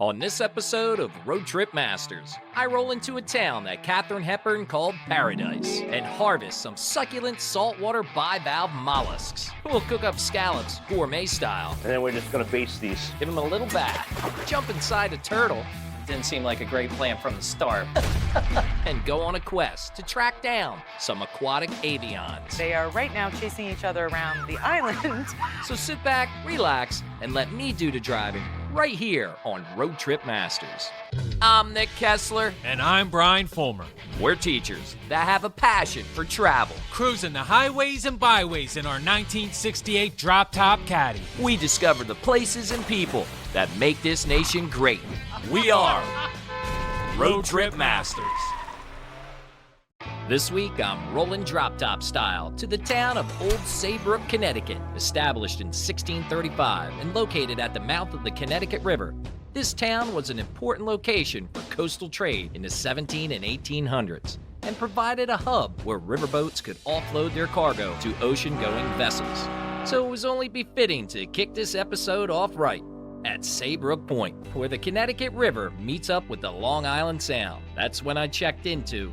On this episode of Road Trip Masters, I roll into a town that Katherine Hepburn called Paradise and harvest some succulent saltwater bivalve mollusks. We'll cook up scallops gourmet style. And then we're just gonna baste these. Give them a little bath, jump inside a turtle. Didn't seem like a great plan from the start. And go on a quest to track down some aquatic avians. They are right now chasing each other around the island. So sit back, relax, and let me do the driving right here on Road Trip Masters. I'm Nick Kessler. And I'm Brian Fulmer. We're teachers that have a passion for travel. Cruising the highways and byways in our 1968 drop-top caddy. We discover the places and people that make this nation great. We are Road Trip Masters. This week, I'm rolling drop-top style to the town of Old Saybrook, Connecticut. Established in 1635 and located at the mouth of the Connecticut River, this town was an important location for coastal trade in the 17 and 1800s and provided a hub where riverboats could offload their cargo to ocean-going vessels. So it was only befitting to kick this episode off right at Saybrook Point, where the Connecticut River meets up with the Long Island Sound. That's when I checked into,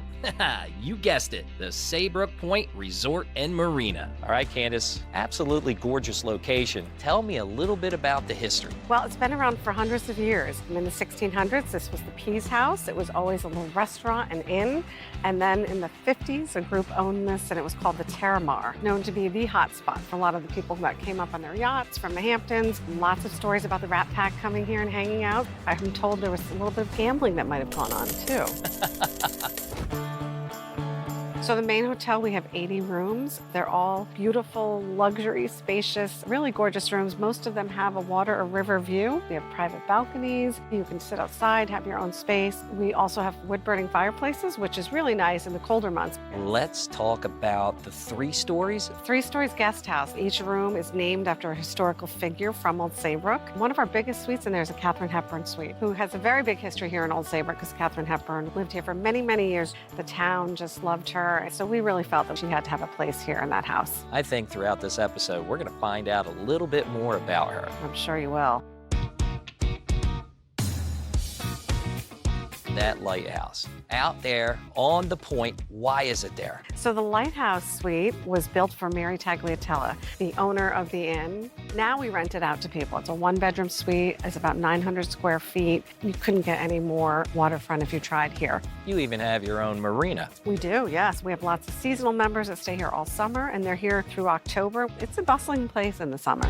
you guessed it, the Saybrook Point Resort and Marina. All right, Candace, absolutely gorgeous location. Tell me a little bit about the history. Well, it's been around for hundreds of years. In the 1600s, this was the Pease House. It was always a little restaurant and inn. And then in the 50s, a group owned this, and it was called the Terramar, known to be the hot spot for a lot of the people that came up on their yachts from the Hamptons. Lots of stories about the Rat Pack coming here and hanging out. I'm told there was a little bit of gambling that might have gone on, too. So the main hotel, we have 80 rooms. They're all beautiful, luxury, spacious, really gorgeous rooms. Most of them have a water or river view. We have private balconies. You can sit outside, have your own space. We also have wood-burning fireplaces, which is really nice in the colder months. Let's talk about the 3 stories. 3 stories guest house. Each room is named after a historical figure from Old Saybrook. One of our biggest suites in there is a Katherine Hepburn suite, who has a very big history here in Old Saybrook because Katherine Hepburn lived here for many, many years. The town just loved her. So we really felt that she had to have a place here in that house. I think throughout this episode, we're going to find out a little bit more about her. I'm sure you will. That lighthouse out there on the point, why is it there? So the Lighthouse Suite was built for Mary Tagliatella, the owner of the inn. Now we rent it out to people. It's a 1-bedroom suite. It's about 900 square feet. You couldn't get any more waterfront if you tried here. You even have your own marina. We do, yes. We have lots of seasonal members that stay here all summer, and they're here through October. It's a bustling place in the summer.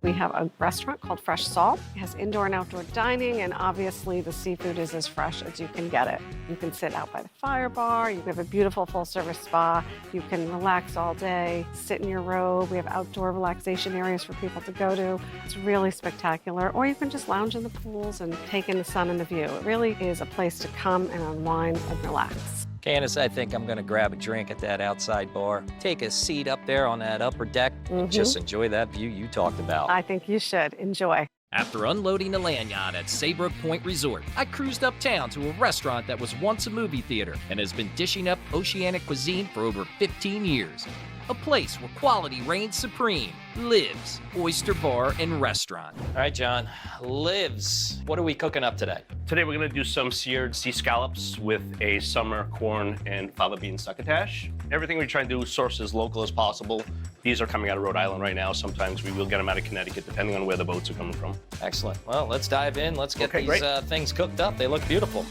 We have a restaurant called Fresh Salt. It has indoor and outdoor dining, and obviously the seafood is as fresh as you can get it. You can sit out by the fire bar. You have a beautiful full-service spa. You can relax all day, sit in your robe. We have outdoor relaxation areas for people to go to. It's really spectacular. Or you can just lounge in the pools and take in the sun and the view. It really is a place to come and unwind and relax. Candace, I think I'm gonna grab a drink at that outside bar, take a seat up there on that upper deck, and just enjoy that view you talked about. I think you should. Enjoy. After unloading the land yacht at Saybrook Point Resort, I cruised uptown to a restaurant that was once a movie theater and has been dishing up oceanic cuisine for over 15 years. A place where quality reigns supreme. Lives Oyster Bar and Restaurant. All right, John. Lives. What are we cooking up today? Today we're gonna do some seared sea scallops with a summer corn and fava bean succotash. Everything we try and do source as local as possible. These are coming out of Rhode Island right now. Sometimes we will get them out of Connecticut, depending on where the boats are coming from. Excellent. Well, let's dive in. Let's get these things cooked up. They look beautiful.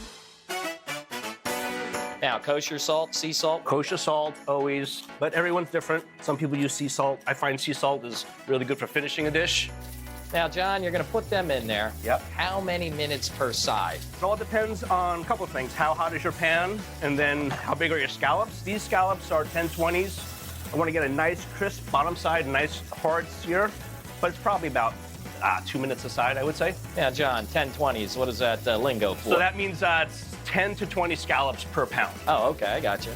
Now, kosher salt, sea salt? Kosher salt, always, but everyone's different. Some people use sea salt. I find sea salt is really good for finishing a dish. Now, John, you're gonna put them in there. Yep. How many minutes per side? It all depends on a couple of things. How hot is your pan, and then how big are your scallops? These scallops are 10/20s. I want to get a nice crisp bottom side, a nice hard sear, but it's probably about 2 minutes a side, I would say. Yeah, John, 10/20s, what is that lingo for? So that means it's 10 to 20 scallops per pound. Oh, okay, I got you.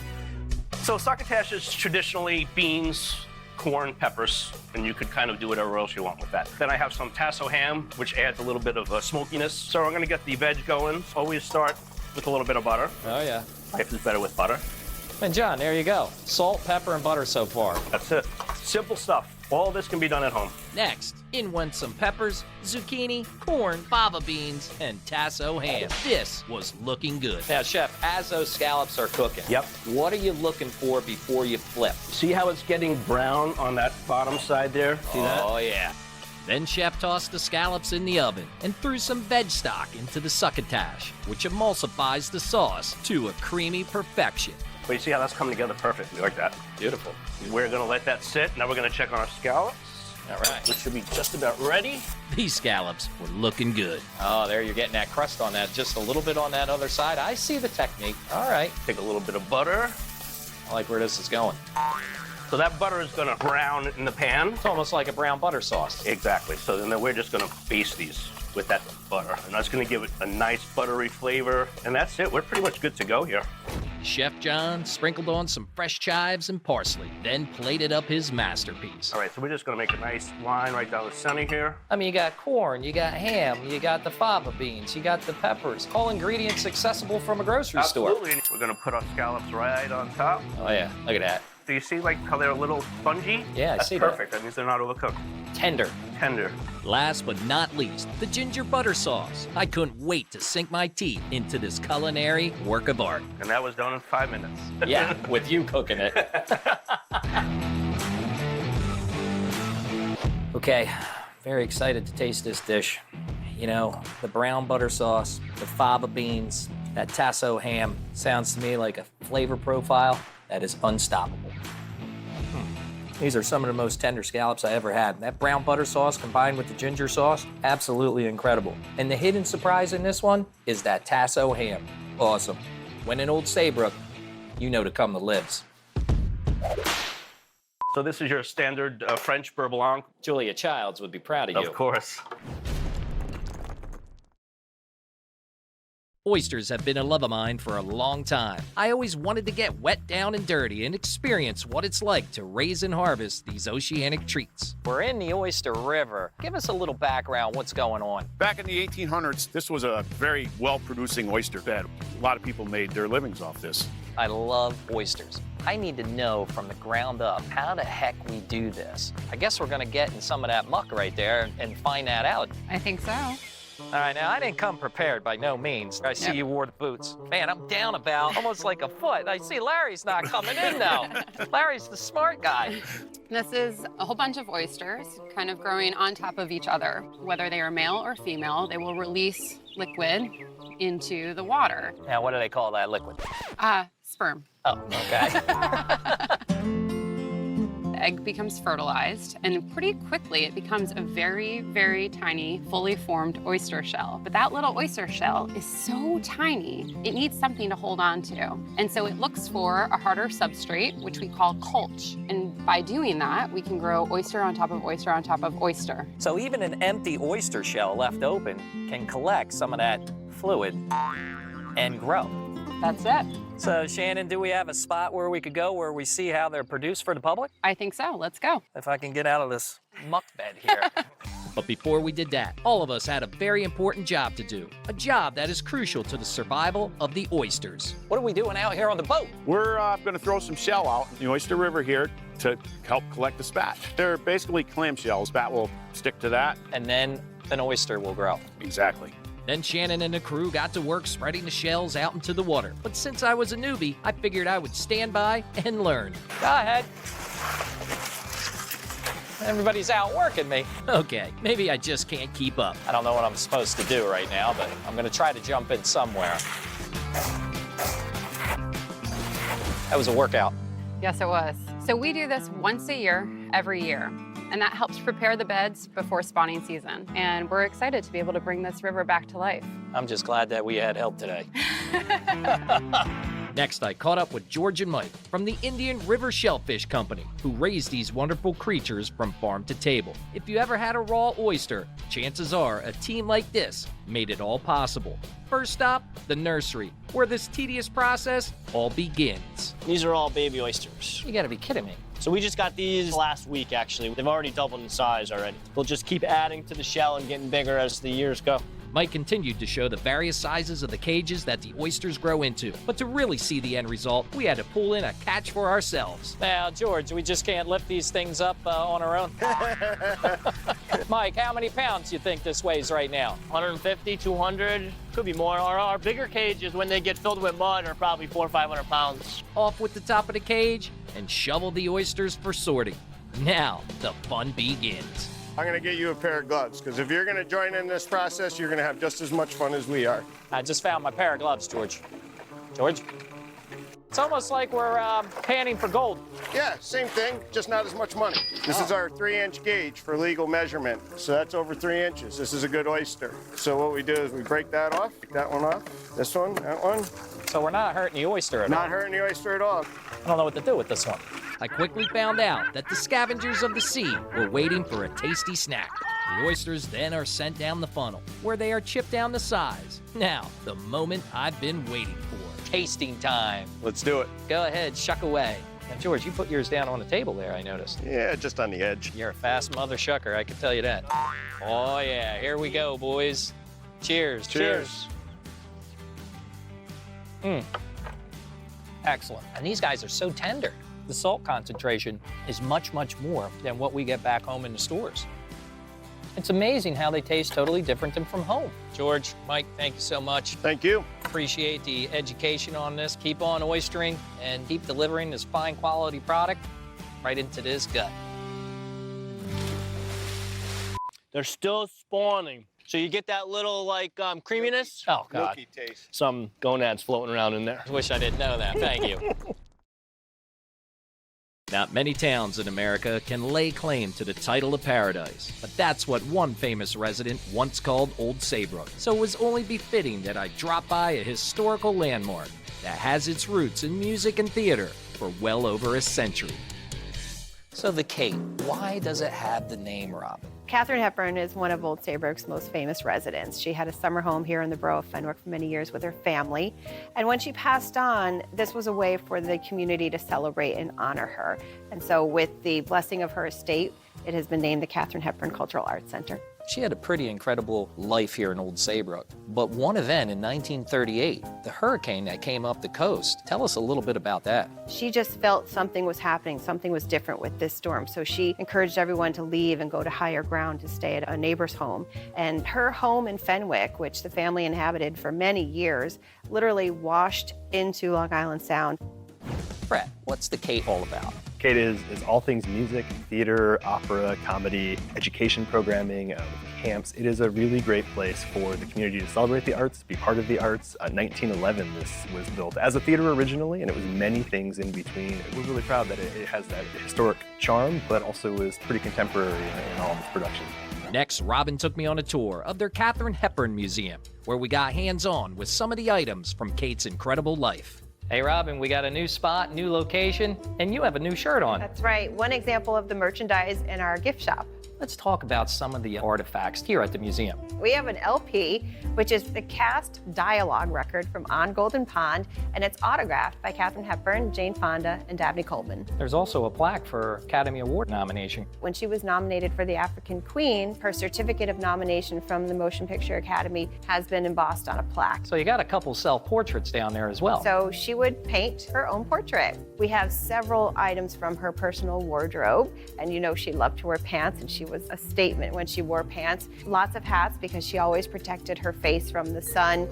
So succotash is traditionally beans, corn, peppers, and you could kind of do whatever else you want with that. Then I have some tasso ham, which adds a little bit of smokiness. So I'm gonna get the veg going. Always start with a little bit of butter. Oh, yeah. Life is better with butter. And John, there you go. Salt, pepper, and butter so far. That's it. Simple stuff. All this can be done at home. Next, in went some peppers, zucchini, corn, fava beans, and tasso ham. This was looking good. Now, Chef, as those scallops are cooking, Yep. what are you looking for before you flip? See how it's getting brown on that bottom side there? See that? Oh, yeah. Then Chef tossed the scallops in the oven and threw some veg stock into the succotash, which emulsifies the sauce to a creamy perfection. But you see how that's coming together perfectly like that? Beautiful. We're gonna let that sit. Now we're gonna check on our scallops. All right. Which should be just about ready. These scallops were looking good. Oh, there you're getting that crust on that, just a little bit on that other side. I see the technique. All right. Take a little bit of butter. I like where this is going. So that butter is gonna brown in the pan. It's almost like a brown butter sauce. Exactly. So then we're just gonna baste these with that butter. And that's gonna give it a nice buttery flavor. And that's it. We're pretty much good to go here. Chef John sprinkled on some fresh chives and parsley, then plated up his masterpiece. All right, so we're just gonna make a nice line right down the center here. I mean, you got corn, you got ham, you got the fava beans, you got the peppers. All ingredients accessible from a grocery store. Absolutely. We're gonna put our scallops right on top. Oh yeah, look at that. Do you see like how they're a little spongy? Yeah, I That's see that. perfect. That means they're not overcooked. Tender. Tender. Last but not least, the ginger butter sauce. I couldn't wait to sink my teeth into this culinary work of art. And that was done in 5 minutes. Yeah, with you cooking it. Okay, very excited to taste this dish. You know, the brown butter sauce, the fava beans, that tasso ham, sounds to me like a flavor profile that is unstoppable. These are some of the most tender scallops I ever had. That brown butter sauce combined with the ginger sauce, absolutely incredible. And the hidden surprise in this one is that tasso ham. Awesome. When in Old Saybrook, you know to come to Lives. So this is your standard French beurre blanc. Julia Childs would be proud of you. Of course. Oysters have been a love of mine for a long time. I always wanted to get wet down and dirty and experience what it's like to raise and harvest these oceanic treats. We're in the Oyster River. Give us a little background, what's going on? Back in the 1800s, this was a very well-producing oyster bed. A lot of people made their livings off this. I love oysters. I need to know from the ground up how the heck we do this. I guess we're gonna get in some of that muck right there and find that out. I think so. All right, now I didn't come prepared by no means. I see you wore the boots. Man, I'm down about almost like a foot. I see Larry's not coming in now. Larry's the smart guy. This is a whole bunch of oysters kind of growing on top of each other. Whether they are male or female, they will release liquid into the water. Now, what do they call that liquid? Sperm. Oh, okay. The egg becomes fertilized, and pretty quickly it becomes a very, very tiny, fully formed oyster shell. But that little oyster shell is so tiny, it needs something to hold on to. And so it looks for a harder substrate, which we call culch. And by doing that, we can grow oyster on top of oyster on top of oyster. So even an empty oyster shell left open can collect some of that fluid and grow. That's it. So, Shannon, do we have a spot where we could go where we see how they're produced for the public? I think so. Let's go. If I can get out of this muck bed here. But before we did that, all of us had a very important job to do. A job that is crucial to the survival of the oysters. What are we doing out here on the boat? We're going to throw some shell out in the Oyster River here to help collect the spat. They're basically clam shells. Spat will stick to that. And then an oyster will grow. Exactly. Then Shannon and the crew got to work spreading the shells out into the water. But since I was a newbie, I figured I would stand by and learn. Go ahead. Everybody's out working me. Okay, maybe I just can't keep up. I don't know what I'm supposed to do right now, but I'm gonna try to jump in somewhere. That was a workout. Yes, it was. So we do this once a year, every year. And that helps prepare the beds before spawning season. And we're excited to be able to bring this river back to life. I'm just glad that we had help today. Next, I caught up with George and Mike from the Indian River Shellfish Company, who raise these wonderful creatures from farm to table. If you ever had a raw oyster, chances are a team like this made it all possible. First stop, the nursery, where this tedious process all begins. These are all baby oysters. You gotta be kidding me. So we just got these last week, actually. They've already doubled in size already. We'll just keep adding to the shell and getting bigger as the years go. Mike continued to show the various sizes of the cages that the oysters grow into, but to really see the end result, we had to pull in a catch for ourselves. Now, George, we just can't lift these things up on our own. Mike, how many pounds do you think this weighs right now? 150, 200, could be more. Our bigger cages, when they get filled with mud, are probably 400 or 500 pounds. Off with the top of the cage and shovel the oysters for sorting. Now, the fun begins. I'm going to get you a pair of gloves, because if you're going to join in this process, you're going to have just as much fun as we are. I just found my pair of gloves, George. George? It's almost like we're panning for gold. Yeah, same thing, just not as much money. This is our 3-inch gauge for legal measurement, so that's over 3 inches. This is a good oyster. So what we do is we break that off, take that one off, this one, that one. So we're not hurting the oyster at all. Not hurting the oyster at all. I don't know what to do with this one. I quickly found out that the scavengers of the sea were waiting for a tasty snack. The oysters then are sent down the funnel, where they are chipped down to size. Now, the moment I've been waiting for. Tasting time. Let's do it. Go ahead, shuck away. Now, George, you put yours down on the table there, I noticed. Yeah, just on the edge. You're a fast mother shucker, I can tell you that. Oh, yeah, here we go, boys. Cheers. Cheers. Excellent. And these guys are so tender. The salt concentration is much, much more than what we get back home in the stores. It's amazing how they taste totally different than from home. George, Mike, thank you so much. Thank you. Appreciate the education on this. Keep on oystering and keep delivering this fine quality product right into this gut. They're still spawning. So you get that little, like, creaminess. Oh, God. Milky taste. Some gonads floating around in there. I wish I didn't know that. Thank you. Not many towns in America can lay claim to the title of paradise, but that's what one famous resident once called Old Saybrook. So it was only befitting that I drop by a historical landmark that has its roots in music and theater for well over a century. So the Cape, why does it have the name Robin? Katherine Hepburn is one of Old Saybrook's most famous residents. She had a summer home here in the borough of Fenwick for many years with her family. And when she passed on, this was a way for the community to celebrate and honor her. And so with the blessing of her estate, it has been named the Katherine Hepburn Cultural Arts Center. She had a pretty incredible life here in Old Saybrook. But one event in 1938, the hurricane that came up the coast, tell us a little bit about that. She just felt something was happening, something was different with this storm. So she encouraged everyone to leave and go to higher ground to stay at a neighbor's home. And her home in Fenwick, which the family inhabited for many years, literally washed into Long Island Sound. Brett, what's the Cape all about? Kate is all things music, theater, opera, comedy, education programming, camps. It is a really great place for the community to celebrate the arts, be part of the arts. 1911, this was built as a theater originally, and it was many things in between. We're really proud that it has that historic charm, but also is pretty contemporary in all of its production. Next, Robin took me on a tour of their Katherine Hepburn Museum, where we got hands-on with some of the items from Kate's incredible life. Hey, Robin, we got a new spot, new location, and you have a new shirt on. That's right, one example of the merchandise in our gift shop. Let's talk about some of the artifacts here at the museum. We have an LP, which is the cast dialogue record from On Golden Pond, and it's autographed by Katherine Hepburn, Jane Fonda, and Dabney Coleman. There's also a plaque for Academy Award nomination. When she was nominated for the African Queen, her certificate of nomination from the Motion Picture Academy has been embossed on a plaque. So you got a couple self-portraits down there as well. So she would paint her own portrait. We have several items from her personal wardrobe, and you know she loved to wear pants, and she was a statement when she wore pants. Lots of hats because she always protected her face from the sun.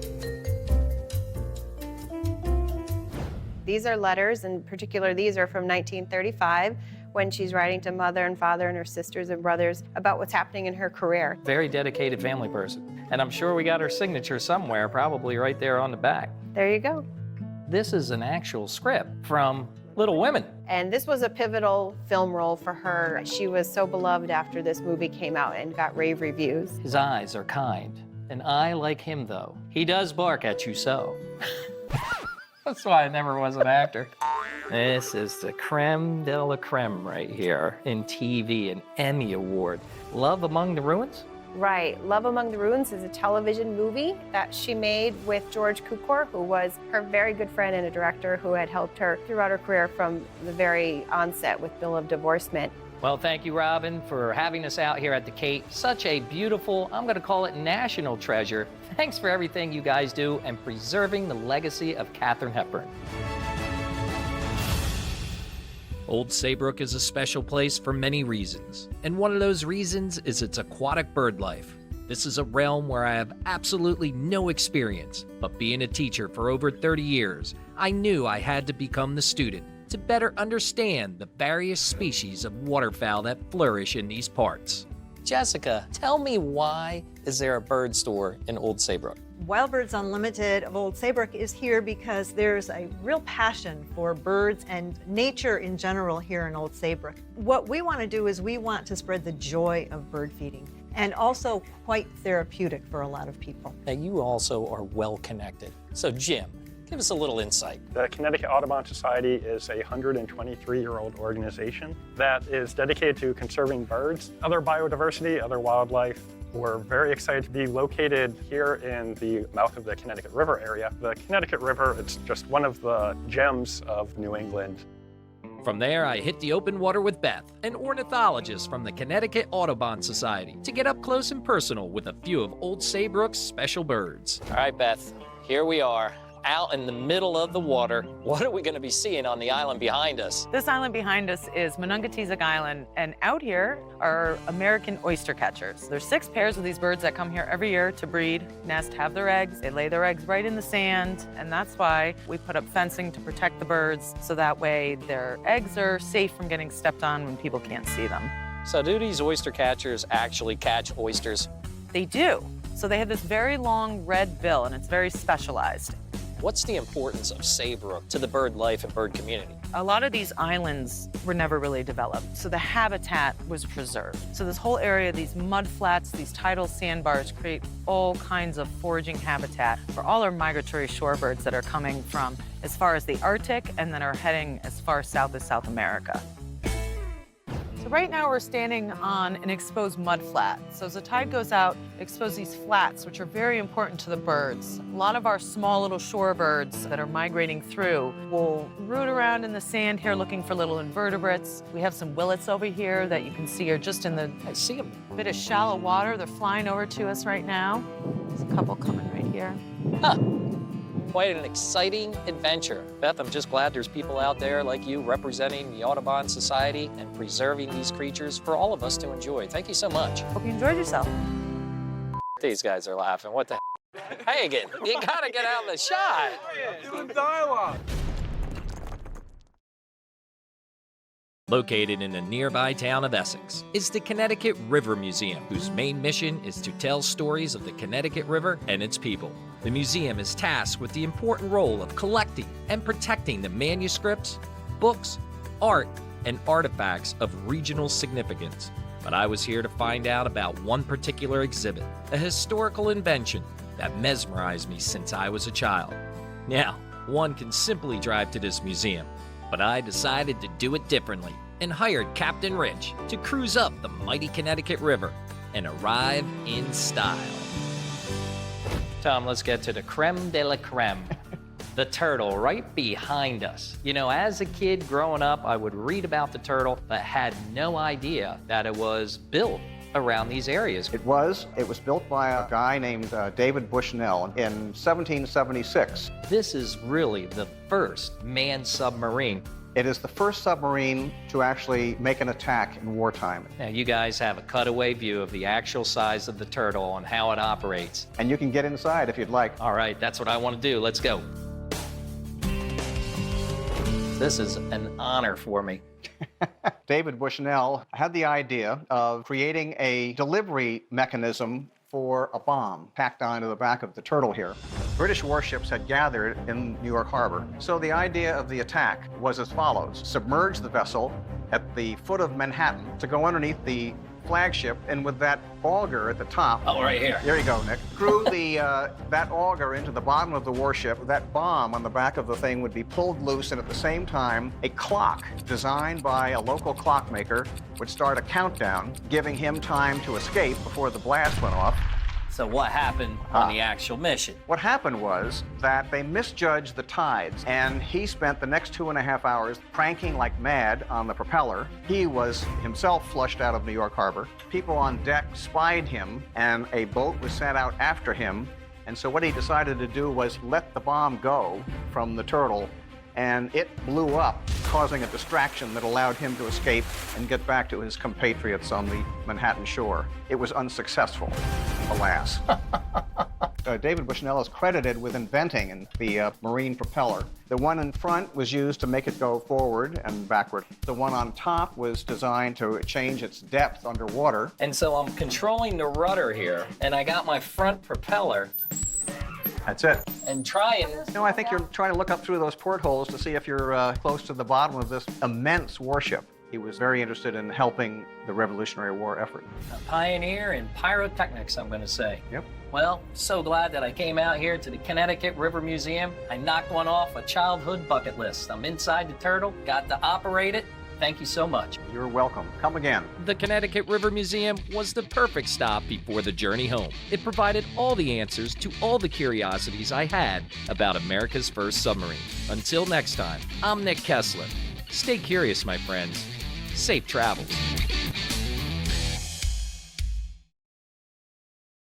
These are letters, in particular these are from 1935 when she's writing to mother and father and her sisters and brothers about what's happening in her career. Very dedicated family person. And I'm sure we got her signature somewhere, probably right there on the back. There you go. This is an actual script from Little Women. And this was a pivotal film role for her. She was so beloved after this movie came out and got rave reviews. His eyes are kind. An eye like him, though. He does bark at you so. That's why I never was an actor. This is the creme de la creme right here in TV, an Emmy Award. Love Among the Ruins? Right. Love Among the Ruins is a television movie that she made with George Cukor, who was her very good friend and a director who had helped her throughout her career from the very onset with Bill of Divorcement. Well, thank you, Robin, for having us out here at the Cape. Such a beautiful, I'm going to call it national treasure. Thanks for everything you guys do and preserving the legacy of Katherine Hepburn. Old Saybrook is a special place for many reasons, and one of those reasons is its aquatic bird life. This is a realm where I have absolutely no experience, but being a teacher for over 30 years, I knew I had to become the student to better understand the various species of waterfowl that flourish in these parts. Jessica, tell me, why is there a bird store in Old Saybrook? Wild Birds Unlimited of Old Saybrook is here because there's a real passion for birds and nature in general here in Old Saybrook. What we want to do is we want to spread the joy of bird feeding, and also quite therapeutic for a lot of people. Now, you also are well connected. So, Jim, give us a little insight. The Connecticut Audubon Society is a 123-year-old organization that is dedicated to conserving birds, other biodiversity, other wildlife. We're very excited to be located here in the mouth of the Connecticut River area. The Connecticut River, it's just one of the gems of New England. From there, I hit the open water with Beth, an ornithologist from the Connecticut Audubon Society, to get up close and personal with a few of Old Saybrook's special birds. All right, Beth, here we are, out in the middle of the water. What are we going to be seeing on the island behind us? This island behind us is Monongahela Island, and out here are American oyster catchers. There's 6 pairs of these birds that come here every year to breed, nest, have their eggs. They lay their eggs right in the sand, and that's why we put up fencing to protect the birds, so that way their eggs are safe from getting stepped on when people can't see them. So do these oyster catchers actually catch oysters? They do. So they have this very long red bill, and it's very specialized. What's the importance of Saybrook to the bird life and bird community? A lot of these islands were never really developed, so the habitat was preserved. So this whole area, these mud flats, these tidal sandbars create all kinds of foraging habitat for all our migratory shorebirds that are coming from as far as the Arctic and then are heading as far south as South America. So right now we're standing on an exposed mud flat. So as the tide goes out, it exposes these flats, which are very important to the birds. A lot of our small little shorebirds that are migrating through will root around in the sand here looking for little invertebrates. We have some willets over here that you can see are just in the, I see them. Bit of shallow water. They're flying over to us right now. There's a couple coming right here. Huh. Quite an exciting adventure. Beth, I'm just glad there's people out there like you representing the Audubon Society and preserving these creatures for all of us to enjoy. Thank you so much. Hope you enjoyed yourself. These guys are laughing. What the Hey, again, you gotta get out of the shot. Doing dialogue. Located in the nearby town of Essex is the Connecticut River Museum, whose main mission is to tell stories of the Connecticut River and its people. The museum is tasked with the important role of collecting and protecting the manuscripts, books, art, and artifacts of regional significance. But I was here to find out about one particular exhibit, a historical invention that mesmerized me since I was a child. Now, one can simply drive to this museum, but I decided to do it differently and hired Captain Rich to cruise up the mighty Connecticut River and arrive in style. Tom, let's get to the creme de la creme. The turtle right behind us. You know, as a kid growing up, I would read about the turtle, but had no idea that it was built around these areas. It was built by a guy named David Bushnell in 1776. This is really the first manned submarine. It is the first submarine to actually make an attack in wartime. Now, you guys have a cutaway view of the actual size of the turtle and how it operates. And you can get inside if you'd like. All right, that's what I want to do. Let's go. This is an honor for me. David Bushnell had the idea of creating a delivery mechanism for a bomb packed onto the back of the turtle here. British warships had gathered in New York Harbor. So the idea of the attack was as follows: submerge the vessel at the foot of Manhattan to go underneath the flagship, and with that auger at the top. Oh, right here. There you go, Nick. Screw that auger into the bottom of the warship. That bomb on the back of the thing would be pulled loose, and at the same time, a clock designed by a local clockmaker would start a countdown, giving him time to escape before the blast went off. So what happened on the actual mission? What happened was that they misjudged the tides, and he spent the next 2.5 hours cranking like mad on the propeller. He was himself flushed out of New York Harbor. People on deck spied him, and a boat was sent out after him. And so what he decided to do was let the bomb go from the turtle, and it blew up, causing a distraction that allowed him to escape and get back to his compatriots on the Manhattan shore. It was unsuccessful, alas. David Bushnell is credited with inventing the marine propeller. The one in front was used to make it go forward and backward. The one on top was designed to change its depth underwater. And so I'm controlling the rudder here, and I got my front propeller. That's it. And trying. I think you're trying to look up through those portholes to see if you're close to the bottom of this immense warship. He was very interested in helping the Revolutionary War effort. A pioneer in pyrotechnics, I'm going to say. Yep. Well, so glad that I came out here to the Connecticut River Museum. I knocked one off a childhood bucket list. I'm inside the turtle, got to operate it. Thank you so much. You're welcome. Come again. The Connecticut River Museum was the perfect stop before the journey home. It provided all the answers to all the curiosities I had about America's first submarine. Until next time, I'm Nick Kessler. Stay curious, my friends. Safe travels.